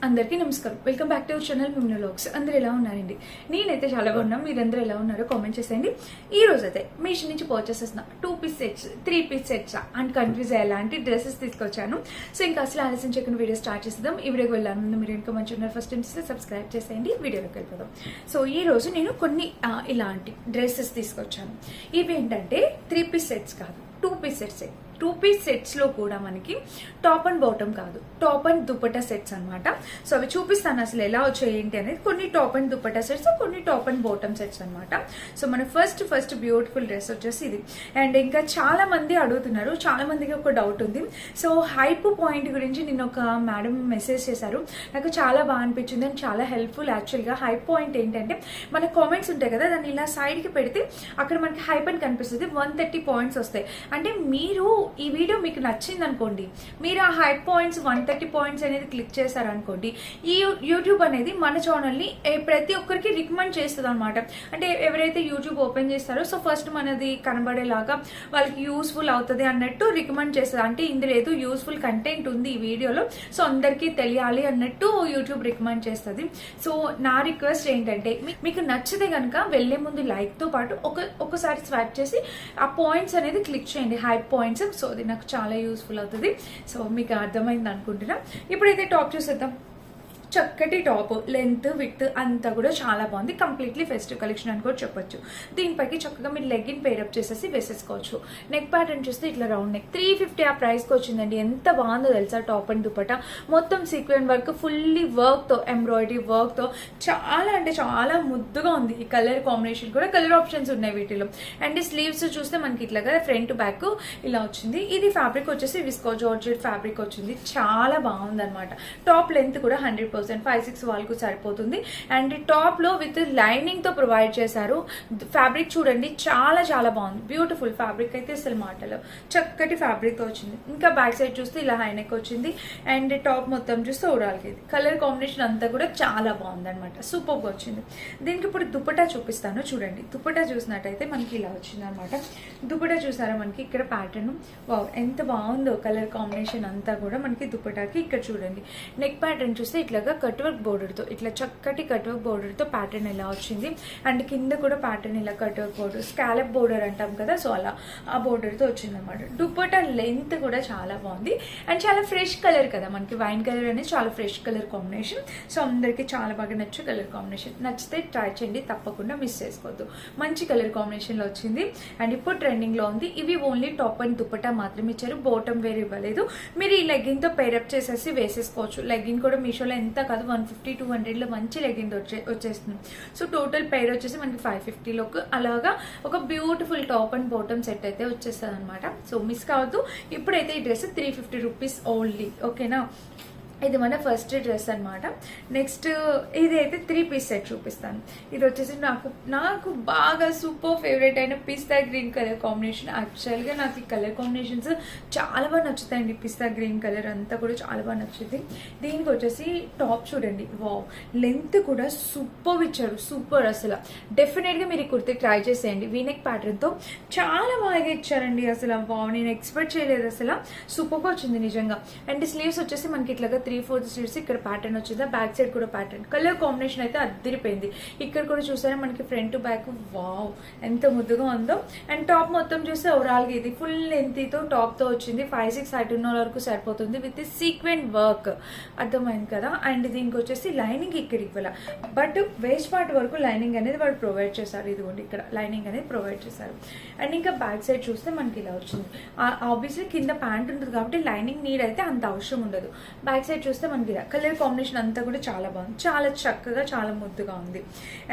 అందరికీ నమస్కారం. Welcome back to our channel మిమ్న వ్లాగ్స్. అందరూ ఎలా ఉన్నారండి? నేనైతే చాలా బాగున్నాను. మీరందరూ ఎలా ఉన్నారో కామెంట్ చేసేయండి. ఈ రోజు అయితే మీషో నుంచి పర్చేస్ చేసిన 2 piece sets 3 piece sets and confuse అయ్యేలాంటి డ్రెస్సెస్ తీసుకొచ్చాను. సో ఇంకా అసలు ఆలస్యం చేయకుండా వీడియో స్టార్ట్ చేద్దాం. ఈ వీడియోకి వెళ్ళాను ముందు మీరు ఇంకా మంచి ఉన్నారు ఫస్ట్ టైం చేస్తే సబ్స్క్రైబ్ చేసేయండి. వీడియోలోకి వెళ్ళిపోదాం. సో ఈ రోజు నేను కొన్ని ఇలాంటి డ్రెస్సెస్ తీసుకొచ్చాను. ఇవి ఏంటంటే 3 పీస్ సెట్స్ కాదు, 2 పీస్ సెట్స్. 2 పీస్ సెట్స్ లో కూడా మనకి టాప్ అండ్ బాటమ్ కాదు, టాప్ అండ్ దుపట్టా సెట్స్ అనమాట. సో అవి చూపిస్తాను అసలు ఎలా వచ్చాయి ఏంటి అనేది. కొన్ని టాప్ అండ్ దుపట్టా సెట్స్, కొన్ని టాప్ అండ్ బాటమ్ సెట్స్ అనమాట. సో మన ఫస్ట్ బ్యూటిఫుల్ డ్రెస్ వచ్చేసి ఇది. అండ్ ఇంకా చాలా మంది అడుగుతున్నారు, చాలా మందికి ఒక డౌట్ ఉంది. సో హైప్ పాయింట్ గురించి నిన్న ఒక మేడం మెసేజ్ చేశారు, నాకు చాలా బాగా అనిపించింది అండ్ చాలా హెల్ప్ఫుల్. యాక్చువల్గా హైప్ పాయింట్ ఏంటంటే మన కామెంట్స్ ఉంటాయి కదా, దాన్ని ఇలా సైడ్ కి పెడితే అక్కడ మనకి హైప్ అని కనిపిస్తుంది. 130 పాయింట్స్ వస్తాయి. అంటే మీరు ఈ వీడియో మీకు నచ్చింది అనుకోండి, మీరు ఆ హైప్ పాయింట్స్ 130 పాయింట్స్ అనేది క్లిక్ చేశారనుకోండి, ఈ యూట్యూబ్ అనేది మన ఛానల్ ని ప్రతి ఒక్కరికి రికమెండ్ చేస్తుంది అనమాట. అంటే ఎవరైతే యూట్యూబ్ ఓపెన్ చేస్తారో సో ఫస్ట్ మనది కనబడేలాగా వాళ్ళకి యూస్ఫుల్ అవుతుంది అన్నట్టు రికమెండ్ చేస్తుంది. అంటే ఇందులో ఏదో యూస్ఫుల్ కంటెంట్ ఉంది ఈ వీడియోలో, సో అందరికీ తెలియాలి అన్నట్టు యూట్యూబ్ రికమెండ్ చేస్తుంది. సో నా రిక్వెస్ట్ ఏంటంటే మీకు నచ్చితే కనుక వెళ్లే ముందు లైక్ తో పాటు ఒకసారి స్వాప్ చేసి ఆ పాయింట్స్ అనేది క్లిక్ చేయండి, హైప్ పాయింట్స్. సో అది నాకు చాలా యూస్ఫుల్ అవుతుంది. సో మీకు అర్థమైంది అనుకుంటున్నా. ఇప్పుడైతే టాప్ చూసేద్దాం. చక్కటి టాప్, లెంత్ విడ్త్ అంతా కూడా చాలా బాగుంది. కంప్లీట్లీ ఫెస్టివ్ కలెక్షన్ అని కూడా చెప్పొచ్చు. దీనిపైకి చక్కగా మీరు లెగ్గిన్ పేరప్ చేసేసి వేసేసుకోవచ్చు. నెక్ ప్యాటర్న్ చూస్తే ఇట్లా రౌండ్ నెక్ 350 ఆ ప్రైస్ కి వచ్చిందండి. ఎంత బాగుందో తెలుసా టాప్ అండ్ దుపట్టా. మొత్తం సీక్వెన్ వర్క్, ఫుల్లీ వర్క్ తో, ఎంబ్రాయిడరీ వర్క్ తో చాలా అంటే చాలా ముద్దుగా ఉంది. ఈ కలర్ కాంబినేషన్ కూడా కలర్ ఆప్షన్స్ ఉన్నాయి వీటిలో. అండ్ ఈ స్లీవ్స్ చూస్తే మనకి ఇట్లాగా ఫ్రంట్ బ్యాక్ ఇలా వచ్చింది. ఇది ఫ్యాబ్రిక్ వచ్చేసి విస్కో జార్జెట్ ఫ్యాబ్రిక్ వచ్చింది. చాలా బాగుంది అనమాట. టాప్ లెంత్ కూడా 100% 5'6" వాళ్ళకు సరిపోతుంది. అండ్ టాప్ లో విత్ లైనింగ్ తో ప్రొవైడ్ చేశారు. ఫ్యాబ్రిక్ చూడండి చాలా చాలా బాగుంది. బ్యూటిఫుల్ ఫ్యాబ్రిక్ అయితే అసలు మాటలు, చక్కటి ఫ్యాబ్రిక్ తో వచ్చింది. ఇంకా బ్యాక్ సైడ్ చూస్తే ఇలా హైనెక్ వచ్చింది. అండ్ టాప్ మొత్తం చూస్తే ఓవరాల్గా ఇది కలర్ కాంబినేషన్ అంతా కూడా చాలా బాగుంది అనమాట. సూపర్ గా వచ్చింది. దీనికి ఇప్పుడు దుపట్టా చూపిస్తాను చూడండి. దుపట్టా చూసినట్టయితే మనకి ఇలా వచ్చింది అనమాట. దుపట్టా చూసారా మనకి ఇక్కడ ప్యాటర్న్, వావ్ ఎంత బాగుందో కలర్ కాంబినేషన్ అంతా కూడా మనకి దుపట్టాకి. ఇక్కడ చూడండి నెక్ ప్యాటర్న్ చూస్తే ఇట్లాగా కట్ వర్క్ బోర్డర్ తో, ఇట్లా చక్కటి కట్ వర్క్ బోర్డర్ తో ప్యాటర్న్ ఇలా వచ్చింది. అండ్ కింద కూడా ప్యాటర్న్ ఇలా cut work border, scallop border అంటాం కదా, సో అలా ఆ బోర్డర్ తో వచ్చింది అనమాట. దుపట్టా లెంత్ కూడా చాలా బాగుంది. అండ్ చాలా ఫ్రెష్ కలర్ కదా మనకి, వైన్ కలర్ అనేది చాలా ఫ్రెష్ కలర్ కాంబినేషన్. సో అందరికి చాలా బాగా నచ్చే కలర్ కాంబినేషన్. నచ్చితే ట్రై చేయండి, తప్పకుండా మిస్ చేసుకోవద్దు. మంచి కలర్ కాంబినేషన్ లో వచ్చింది. అండ్ ఇప్పుడు ట్రెండింగ్ లో ఉంది. ఇవి ఓన్లీ టాప్ అండ్ దుపట్టా మాత్రమే ఇచ్చారు, బాటమ్ వేర్ ఇవ్వలేదు. మీరు ఈ లెగ్గిన్ తో పేరప్ చేసేసి వేసేసుకోవచ్చు. లెగ్గిన్ కూడా మీషోలో ఎంత కాదు 150-200 లో మంచి లెగ్గిన్ వచ్చేస్తుంది. సో టోటల్ పేర్ వచ్చేసి మనకి 550 లోకి అలాగా ఒక beautiful top and bottom set అయితే వచ్చేస్తుంది అనమాట. సో మిస్ కావద్దు. ఇప్పుడైతే ఈ డ్రెస్ 350 రూపీస్ ఓన్లీ. ఓకేనా, ఇది మన ఫస్ట్ డ్రెస్ అనమాట. నెక్స్ట్ ఇది అయితే 3 పీస్ సెట్ చూపిస్తాను. ఇది వచ్చేసి నాకు బాగా సూపర్ ఫేవరెట్ అయిన పిస్తా గ్రీన్ కలర్ కాంబినేషన్. యాక్చువల్గా నాకు ఈ కలర్ కాంబినేషన్స్ చాలా బాగా నచ్చుతాయండి. పిస్తా గ్రీన్ కలర్ అంతా కూడా చాలా బాగా నచ్చుతుంది. దీనికి వచ్చేసి టాప్ చూడండి, వావ్ లెంత్ కూడా సూపర్ ఇచ్చారు, సూపర్. అసలు డెఫినెట్ గా మీరు ఈ కుర్తి ట్రై చేసేయండి. వీనెక్ ప్యాటర్న్ తో చాలా బాగా ఇచ్చారండి. అసలు వావ్, నేను ఎక్స్పెక్ట్ చేయలేదు. అసలు సూపర్ గా వచ్చింది నిజంగా. అండ్ స్లీవ్స్ వచ్చేసి మనకి ఇట్లాగా 3/4 స్లీవ్స్ ఇక్కడ ప్యాటర్న్ వచ్చింది. బ్యాక్ సైడ్ కూడా ప్యాటర్న్, కలర్ కాంబినేషన్ అయితే అద్దరిపోయింది. ఇక్కడ కూడా చూసారా మనకి ఫ్రంట్ బ్యాక్, వావ్ ఎంత ముద్దుగా ఉందో. అండ్ టాప్ మొత్తం చూస్తే ఓవరాల్ గా ఇది ఫుల్ లెంత్ తో టాప్ తో వచ్చింది. 5'6" హైట్ ఉన్న వరకు సరిపోతుంది విత్ సీక్వెన్ వర్క్. అర్థమైంది కదా. అండ్ దీనికి వచ్చేసి లైనింగ్ ఇక్కడ ఇవ్వాల, బట్ వేస్ట్ పార్ట్ వరకు లైనింగ్ అనేది వాళ్ళు ప్రొవైడ్ చేశారు. ఇదిగోండి ఇక్కడ లైనింగ్ అనేది ప్రొవైడ్ చేశారు. అండ్ ఇంకా బ్యాక్ సైడ్ చూస్తే మనకి ఇలా వచ్చింది. ఆబ్వియస్లీ కింద ప్యాంట్ ఉంటుంది కాబట్టి లైనింగ్ నీడ్ అయితే అంత అవసరం ఉండదు. బ్యాక్ సైడ్ చూస్తే మనకి కలర్ కాంబినేషన్ అంతా కూడా చాలా బాగుంది, చాలా చక్కగా చాలా ముద్దుగా ఉంది.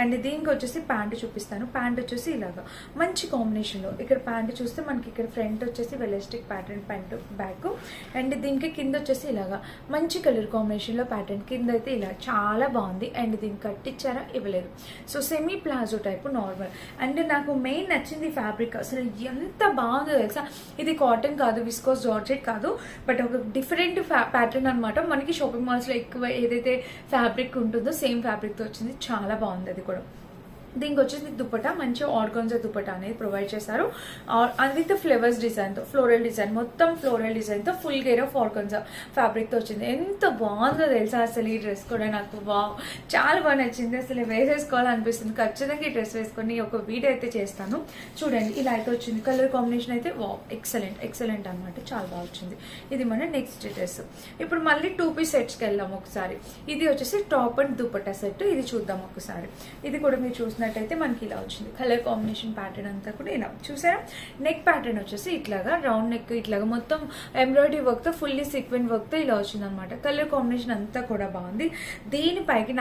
అండ్ దీనికి వచ్చేసి ప్యాంట్ చూపిస్తాను. ప్యాంట్ వచ్చేసి ఇలాగా మంచి కాంబినేషన్ లో, ఇక్కడ ప్యాంట్ చూస్తే మనకి ఇక్కడ ఫ్రంట్ వచ్చేసి వెలాస్టిక్ ప్యాటర్న్ ప్యాంట్ బ్యాక్. అండ్ దీనికి కింద వచ్చేసి ఇలాగా మంచి కలర్ కాంబినేషన్ లో ప్యాటర్న్, కింద అయితే ఇలా చాలా బాగుంది. అండ్ దీనికి కట్టిచ్చారా ఇవ్వలేదు. So semi palazzo type normal. And నాకు మెయిన్ నచ్చింది ఫ్యాబ్రిక్. అసలు ఎంత బాగుందో తెలుసా. ఇది కాటన్ కాదు, విస్కోస్ జార్జెట్ కాదు, బట్ ఒక డిఫరెంట్ ప్యాటర్న్ అనమాట. మనకి షాపింగ్ మాల్స్ లో ఎక్కువ ఏదైతే ఫ్యాబ్రిక్ ఉంటుందో సేమ్ ఫ్యాబ్రిక్ తో వచ్చింది. చాలా బాగుంది అది కూడా. దీనికి వచ్చేసి దుపట్టా మంచి ఆర్గాన్జా దుపట్టా అనేది ప్రొవైడ్ చేశారు విత్ ఫ్లేవర్స్ డిజైన్ తో, ఫ్లోరల్ డిజైన్, మొత్తం ఫ్లోరల్ డిజైన్ తో full gear of organza fabric తో వచ్చింది. ఎంత బాగుందో తెలుసా అసలు ఈ డ్రెస్ కూడా నాకు వావ్ చాలా బాగా నచ్చింది. అసలు వేసేసుకోవాలనిపిస్తుంది. ఖచ్చితంగా ఈ డ్రెస్ వేసుకొని ఒక వీడియో అయితే చేస్తాను. చూడండి ఇలా అయితే వచ్చింది. కలర్ కాంబినేషన్ అయితే వావ్ ఎక్సలెంట్ అనమాట, చాలా బాగా వచ్చింది. ఇది మన నెక్స్ట్ డ్రెస్. ఇప్పుడు మళ్ళీ 2 పీస్ సెట్స్ కి వెళ్దాం ఒకసారి. ఇది వచ్చేసి టాప్ అండ్ దుపట్టా సెట్. ఇది చూద్దాం ఒకసారి. ఇది కూడా మీరు చూసినట్టయితే మనకి ఇలా వచ్చింది. కలర్ కాంబినేషన్ ప్యాటర్న్ అంతా కూడా ఇలా చూసారా. నెక్ ప్యాటర్న్ వచ్చేసి ఇట్లాగా రౌండ్ నెక్, ఇట్లాగా మొత్తం ఎంబ్రాయిడరీ వర్క్ తో ఫుల్లీ సీక్వెన్ వర్క్ తో ఇలా వచ్చింది అనమాట. కలర్ కాంబినేషన్ అంతా కూడా బాగుంది. దీనిపైకి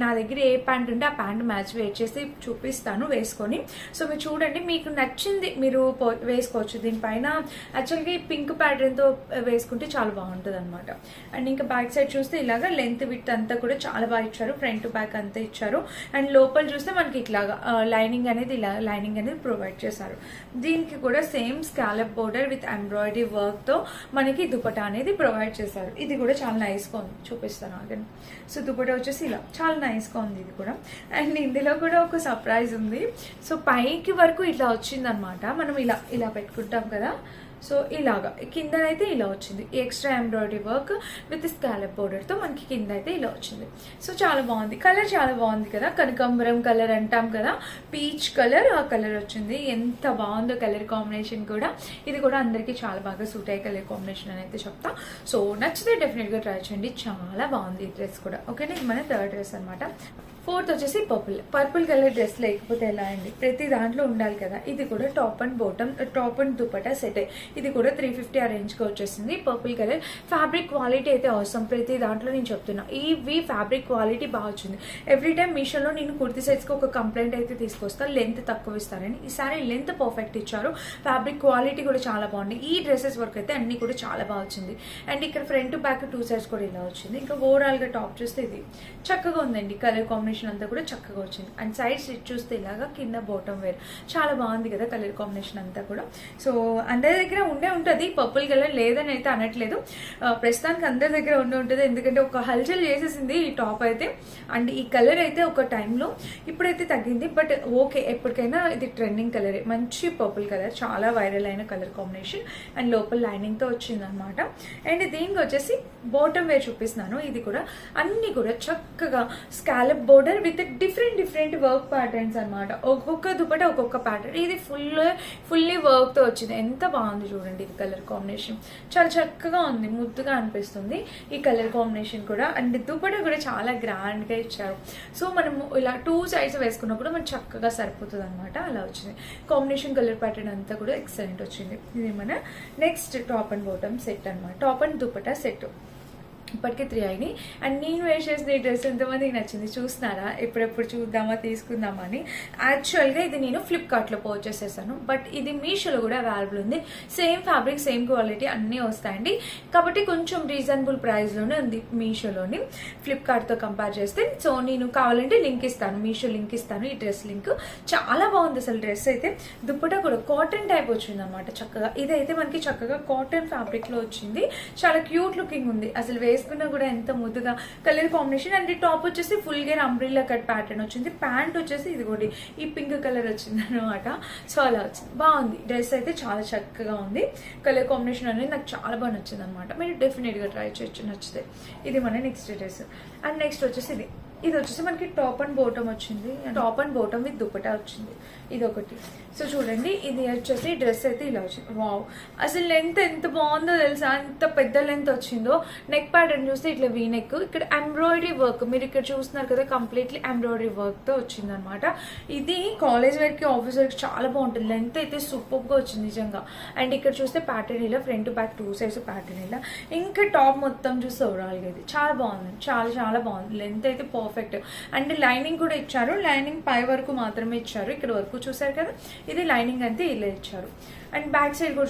నా దగ్గర ఏ ప్యాంట్ ఉంటే ఆ ప్యాంట్ మ్యాచ్ చేసి చూపిస్తాను వేసుకొని. సో మీరు చూడండి, మీకు నచ్చింది మీరు వేసుకోవచ్చు. దీనిపైన యాక్చువల్గా ఈ పింక్ ప్యాటర్న్ తో వేసుకుంటే చాలా బాగుంటుంది అనమాట. అండ్ ఇంకా బ్యాక్ సైడ్ చూస్తే ఇలాగా లెంత్ విత్ అంతా కూడా చాలా బాగా ఇచ్చారు. ఫ్రంట్ టు బ్యాక్ అంతా ఇచ్చారు. అండ్ లోపల చూస్తే మనకి ఇట్లాగా లైనింగ్ అనేది ప్రొవైడ్ చేశారు. దీనికి కూడా same scallop border with embroidery work తో మనకి దుపట్టా అనేది ప్రొవైడ్ చేశారు. ఇది కూడా చాలా నైస్ గా ఉంది, చూపిస్తాను ఆగండి. సో దుపట్టా వచ్చేసి ఇలా చాలా నైస్ గా ఉంది ఇది కూడా. అండ్ ఇందులో కూడా ఒక సర్ప్రైజ్ ఉంది. సో పైకి వరకు ఇట్లా వచ్చింది అనమాట. మనం ఇలా పెట్టుకుంటాం కదా. సో ఇలాగా కిందనైతే ఇలా వచ్చింది. Extra embroidery work with scallop border తో మనకి కింద అయితే ఇలా వచ్చింది. సో చాలా బాగుంది. కలర్ చాలా బాగుంది కదా, కనకాంబరం కలర్ అంటాం కదా, పీచ్ కలర్, ఆ కలర్ వచ్చింది. ఎంత బాగుందో కలర్ కాంబినేషన్ కూడా. ఇది కూడా అందరికి చాలా బాగా సూట్ అయ్యే కలర్ కాంబినేషన్ అని అయితే చెప్తా. సో నచ్చితే డెఫినెట్ గా ట్రై చేయండి. చాలా బాగుంది ఈ డ్రెస్ కూడా. ఓకేనా, ఇది మన థర్డ్ డ్రెస్ అనమాట. ఫోర్త్ వచ్చేసి పర్పుల్ కలర్ డ్రెస్ లేకపోతే ఎలా అండి, ప్రతి దాంట్లో ఉండాలి కదా. ఇది కూడా టాప్ అండ్ దుపట్టా సెట్. ఇది కూడా 350 ఆ రేంజ్ కి వచ్చేసింది. పర్పుల్ కలర్ ఫ్యాబ్రిక్ క్వాలిటీ అయితే అవసరం. ప్రతి దాంట్లో నేను చెప్తున్నా, ఈ ఫ్యాబ్రిక్ క్వాలిటీ బాగా వచ్చింది. ఎవ్రీ టైం మీషోలో నేను కుర్తీ సెట్స్ కి ఒక కంప్లైంట్ అయితే తీసుకొస్తాను, లెంత్ తక్కువ ఇస్తారని. ఈసారి లెంత్ పర్ఫెక్ట్ ఇచ్చారు. ఫ్యాబ్రిక్ క్వాలిటీ కూడా చాలా బాగుంది. ఈ డ్రెస్సెస్ వర్క్ అయితే అన్ని కూడా చాలా బాగా వచ్చింది. అండ్ ఇక్కడ ఫ్రంట్ టు బ్యాక్ 2 సైడ్స్ కూడా ఇలా వచ్చింది. ఇంకా ఓవరాల్ గా టాప్ చూస్తే ఇది చక్కగా ఉందండి. కలర్ కాంబినేషన్ అంతా కూడా చక్కగా వచ్చింది. అండ్ సైడ్ స్టిచ్ చూస్తే ఇలాగా కింద బాటమ్ వేర్ చాలా బాగుంది కదా కలర్ కాంబినేషన్ అంతా కూడా. సో అందరి దగ్గర ఉంటది పర్పుల్ కలర్, లేదని అయితే అనట్లేదు. ప్రస్తుతానికి అందరి దగ్గర ఉంటుంది. ఎందుకంటే ఒక హల్చల్ చేసేసింది ఈ టాప్ అయితే. అండ్ ఈ కలర్ అయితే ఒక టైంలో ఇప్పుడైతే తగ్గింది. బట్ ఓకే, ఎప్పటికైనా ఇది ట్రెండింగ్ కలరే. మంచి పర్పుల్ కలర్, చాలా వైరల్ అయిన కలర్ కాంబినేషన్. అండ్ లోపల లైనింగ్ తో వచ్చింది అనమాట. అండ్ దీనికి వచ్చేసి బాటమ్ వేర్ చూపిస్తున్నాను. ఇది కూడా అన్ని కూడా చక్కగా scallop border with different work patterns అనమాట. ఒక్కొక్క దుపట్టా ఒక్కొక్క ప్యాటర్న్. ఇది ఫుల్లీ వర్క్ తో వచ్చింది. ఎంత బాగుంది చూడండి. ఇది కలర్ కాంబినేషన్ చాలా చక్కగా ఉంది, ముద్దుగా అనిపిస్తుంది ఈ కలర్ కాంబినేషన్ కూడా. అండ్ దుపట్టా కూడా చాలా గ్రాండ్ గా ఇచ్చారు. సో మనము ఇలా 2 సైడ్స్ వేసుకున్నప్పుడు మనకు చక్కగా సరిపోతుంది అనమాట. అలా వచ్చింది కాంబినేషన్. కలర్ ప్యాటర్న్ అంతా కూడా ఎక్సలెంట్ వచ్చింది. ఇది మన next top and bottom set అనమాట. Top and dupatta set. ఇప్పటికే 3 అయినాయి. అండ్ నేను వేర్ చేసిన ఈ డ్రెస్ ఎంతమందికి నచ్చింది చూస్తున్నారా? ఎప్పుడెప్పుడు చూద్దామా తీసుకుందామా అని. యాక్చువల్గా ఇది నేను ఫ్లిప్కార్ట్లో పర్చేస్ చేశాను. బట్ ఇది మీషోలో కూడా అవైలబుల్ ఉంది. సేమ్ ఫ్యాబ్రిక్, సేమ్ క్వాలిటీ అన్నీ వస్తాయండి. కాబట్టి కొంచెం రీజనబుల్ ప్రైస్లోనే ఉంది మీషోలోని ఫ్లిప్కార్ట్తో కంపేర్ చేస్తే. సో నేను కావాలంటే లింక్ ఇస్తాను, మీషో లింక్ ఇస్తాను, ఈ డ్రెస్ లింక్. చాలా బాగుంది అసలు డ్రెస్ అయితే. దుపట్టా కూడా కాటన్ టైప్ వచ్చింది అనమాట చక్కగా. ఇదైతే మనకి చక్కగా కాటన్ ఫ్యాబ్రిక్ లో వచ్చింది. చాలా క్యూట్ లుకింగ్ ఉంది అసలు. వేసుకున్నా కూడా ఎంత ముద్దుగా కలర్ కాంబినేషన్. అండ్ టాప్ వచ్చేసి full gear umbrella cut pattern వచ్చింది. ప్యాంట్ వచ్చేసి ఇది కూడా ఈ పింక్ కలర్ వచ్చింది అనమాట. సో అలా వచ్చింది, బాగుంది డ్రెస్ అయితే. చాలా చక్కగా ఉంది. కలర్ కాంబినేషన్ అనేది నాకు చాలా బాగా నచ్చింది అనమాట. మీరు డెఫినెట్ గా ట్రై చేయొచ్చు నచ్చితే. ఇది మన నెక్స్ట్ డ్రెస్. అండ్ నెక్స్ట్ వచ్చేసి ఇది వచ్చేసి మనకి టాప్ అండ్ బాటమ్ వచ్చింది. Top and bottom with dupatta వచ్చింది. ఇది ఒకటి. సో చూడండి, ఇది వచ్చేసి డ్రెస్ అయితే ఇలా వచ్చింది. వావ్, అసలు లెంత్ ఎంత బాగుందో తెలుసా, ఎంత పెద్ద లెంత్ వచ్చిందో. నెక్ ప్యాటర్న్ చూస్తే ఇట్లా వీ నెక్, ఇక్కడ ఎంబ్రాయిడరీ వర్క్ మీరు ఇక్కడ చూస్తున్నారు కదా, కంప్లీట్లీ ఎంబ్రాయిడరీ వర్క్ తో వచ్చింది అనమాట. ఇది కాలేజ్ వేర్ కి, ఆఫీస్ వేర్ కి చాలా బాగుంటుంది. లెంత్ అయితే సూపర్ గా వచ్చింది నిజంగా. అండ్ ఇక్కడ చూస్తే ప్యాటర్న్ ఇలా front to back 2 sides pattern ఇలా. ఇంకా టాప్ మొత్తం చూస్తే ఓవరాల్ గా ఇది చాలా బాగుంది. చాలా బాగుంది. లెంత్ అయితే పర్ఫెక్ట్. అండ్ లైనింగ్ కూడా ఇచ్చారు. లైనింగ్ పై వరకు మాత్రమే ఇచ్చారు. ఇక్కడ వరకు చూసారు కదా, ఇది లైనింగ్ అంతే ఇలా ఇచ్చారు. అండ్ బ్యాక్ సైడ్ కూడా